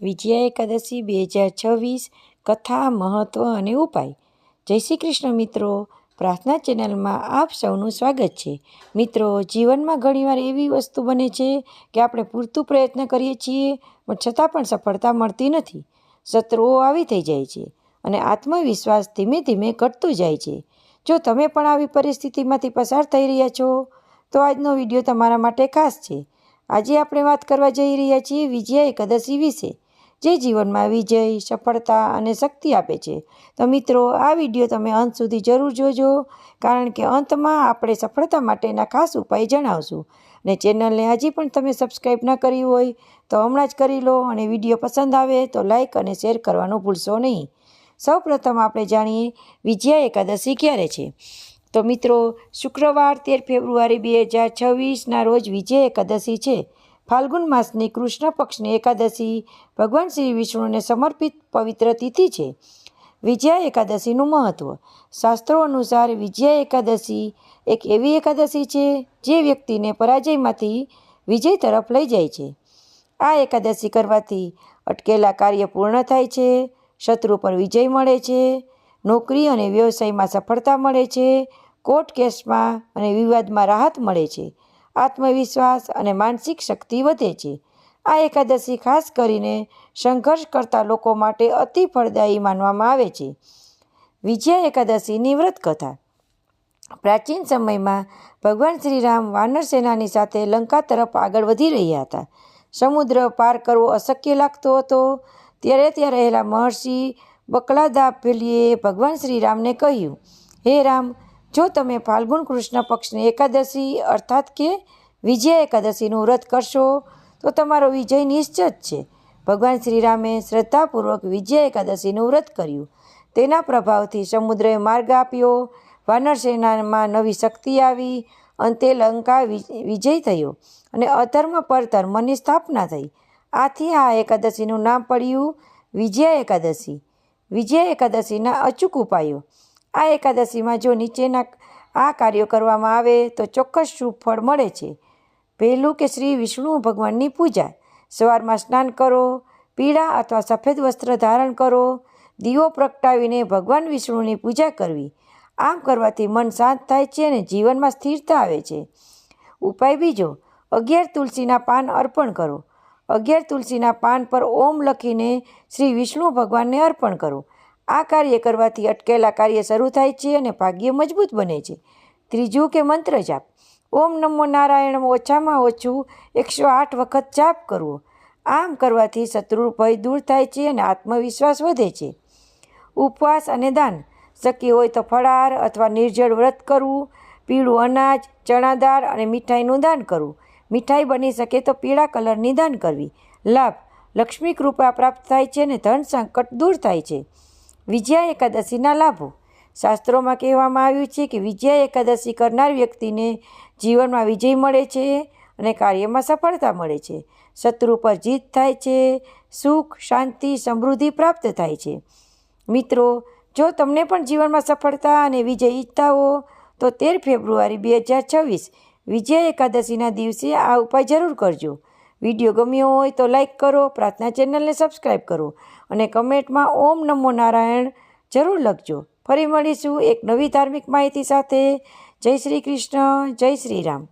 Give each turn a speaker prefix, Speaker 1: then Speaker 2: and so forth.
Speaker 1: વિજયા એકાદશી 2026 કથા, મહત્વ અને ઉપાય. જય શ્રી કૃષ્ણ મિત્રો, પ્રાર્થના ચેનલમાં આપ સૌનું સ્વાગત છે. મિત્રો, જીવનમાં ઘણીવાર એવી વસ્તુ બને છે કે આપણે પૂરતું પ્રયત્ન કરીએ છીએ પણ છતાં પણ સફળતા મળતી નથી. શત્રુઓ આવી થઈ જાય છે અને આત્મવિશ્વાસ ધીમે ધીમે ઘટતો જાય છે. જો તમે પણ આવી પરિસ્થિતિમાંથી પસાર થઈ રહ્યા છો તો આજનો વિડીયો તમારા માટે ખાસ છે. આજે આપણે વાત કરવા જઈ રહ્યા છીએ વિજયા એકાદશી વિશે, જે જીવનમાં વિજય, સફળતા અને શક્તિ આપે છે. તો મિત્રો, આ વિડીયો તમે અંત સુધી જરૂર જોજો, કારણ કે અંતમાં આપણે સફળતા માટેના ખાસ ઉપાય જણાવશું. અને ચેનલને હજી પણ તમે સબસ્ક્રાઈબ ન કરી હોય તો હમણાં જ કરી લો, અને વિડીયો પસંદ આવે તો લાઈક અને શેર કરવાનું ભૂલશો નહીં. સૌપ્રથમ આપણે જાણીએ વિજયા એકાદશી ક્યારે છે. તો મિત્રો, શુક્રવાર 13 ફેબ્રુઆરી 2026ના રોજ વિજયા એકાદશી છે. ફાલ્ગુન માસની કૃષ્ણ પક્ષની એકાદશી ભગવાન શ્રી વિષ્ણુને સમર્પિત પવિત્ર તિથિ છે. વિજયા એકાદશીનું મહત્વ. શાસ્ત્રો અનુસાર વિજયા એકાદશી એક એવી એકાદશી છે જે વ્યક્તિને પરાજયમાંથી વિજય તરફ લઈ જાય છે. આ એકાદશી કરવાથી અટકેલા કાર્ય પૂર્ણ થાય છે, શત્રુ પર વિજય મળે છે, નોકરી અને વ્યવસાયમાં સફળતા મળે છે, કોર્ટ કેસમાં અને વિવાદમાં રાહત મળે છે, આત્મવિશ્વાસ અને માનસિક શક્તિ વધે છે. આ એકાદશી ખાસ કરીને સંઘર્ષ કરતા લોકો માટે અતિ ફળદાયી માનવામાં આવે છે. વિજયા એકાદશીની વ્રત કથા. પ્રાચીન સમયમાં ભગવાન શ્રીરામ વાનર સેનાની સાથે લંકા તરફ આગળ વધી રહ્યા હતા. સમુદ્ર પાર કરવો અશક્ય લાગતો હતો. ત્યારે ત્યાં રહેલા મહર્ષિ બકલાદાભલ્યે ભગવાન શ્રીરામને કહ્યું, હે રામ, જો તમે ફાલ્ગુન કૃષ્ણ પક્ષની એકાદશી અર્થાત કે વિજયા એકાદશીનું વ્રત કરશો તો તમારો વિજય નિશ્ચિત છે. ભગવાન શ્રીરામે શ્રદ્ધાપૂર્વક વિજયા એકાદશીનું વ્રત કર્યું. તેના પ્રભાવથી સમુદ્રએ માર્ગ આપ્યો, વાનર સેનામાં નવી શક્તિ આવી, અંતે લંકા વિજય થયો અને અધર્મ પર ધર્મની સ્થાપના થઈ. આથી આ એકાદશીનું નામ પડ્યું વિજયા એકાદશી. વિજયા એકાદશીના અચૂક ઉપાયો. આ એકાદશીમાં જો નીચેના આ કાર્યો કરવામાં આવે તો ચોક્કસ શુભ ફળ મળે છે. પહેલું કે શ્રી વિષ્ણુ ભગવાનની પૂજા. સવારમાં સ્નાન કરો, પીળા અથવા સફેદ વસ્ત્ર ધારણ કરો, દીવો પ્રગટાવીને ભગવાન વિષ્ણુની પૂજા કરવી. આમ કરવાથી મન શાંત થાય છે અને જીવનમાં સ્થિરતા આવે છે. ઉપાય બીજો, 11 તુલસીના પાન અર્પણ કરો. 11 તુલસીના પાન પર ઓમ લખીને શ્રી વિષ્ણુ ભગવાનને અર્પણ કરો. આ કાર્ય કરવાથી અટકેલા કાર્ય શરૂ થાય છે અને ભાગ્ય મજબૂત બને છે. ત્રીજું કે મંત્ર જાપ. ઓમ નમો નારાયણ ઓછામાં ઓછું 108 વખત જાપ કરવો. આમ કરવાથી શત્રુ ભય દૂર થાય છે અને આત્મવિશ્વાસ વધે છે. ઉપવાસ અને દાન. શક્ય હોય તો ફળાર અથવા નિર્જળ વ્રત કરવું. પીળું અનાજ, ચણા દાળ અને મીઠાઈનું દાન કરવું. મીઠાઈ બની શકે તો પીળા કલરની દાન કરવી. લાભ. લક્ષ્મી કૃપા પ્રાપ્ત થાય છે અને ધન સંકટ દૂર થાય છે. વિજયા એકાદશીના લાભો. શાસ્ત્રોમાં કહેવામાં આવ્યું છે કે વિજયા એકાદશી કરનાર વ્યક્તિને જીવનમાં વિજય મળે છે અને કાર્યમાં સફળતા મળે છે. શત્રુ પર જીત થાય છે, સુખ, શાંતિ, સમૃદ્ધિ પ્રાપ્ત થાય છે. મિત્રો, જો તમને પણ જીવનમાં સફળતા અને વિજય ઈચ્છતા હો તો 13 ફેબ્રુઆરી 2026 વિજયા એકાદશીના દિવસે આ ઉપાય જરૂર કરજો. વિડીયો ગમ્યો હોય તો લાઈક કરો, પ્રાર્થના ચેનલને સબસ્ક્રાઈબ કરો અને કમેન્ટમાં ઓમ નમો નારાયણ જરૂર લખજો. ફરી મળીશું એક નવી ધાર્મિક માહિતી સાથે. જય શ્રી કૃષ્ણ, જય શ્રી રામ.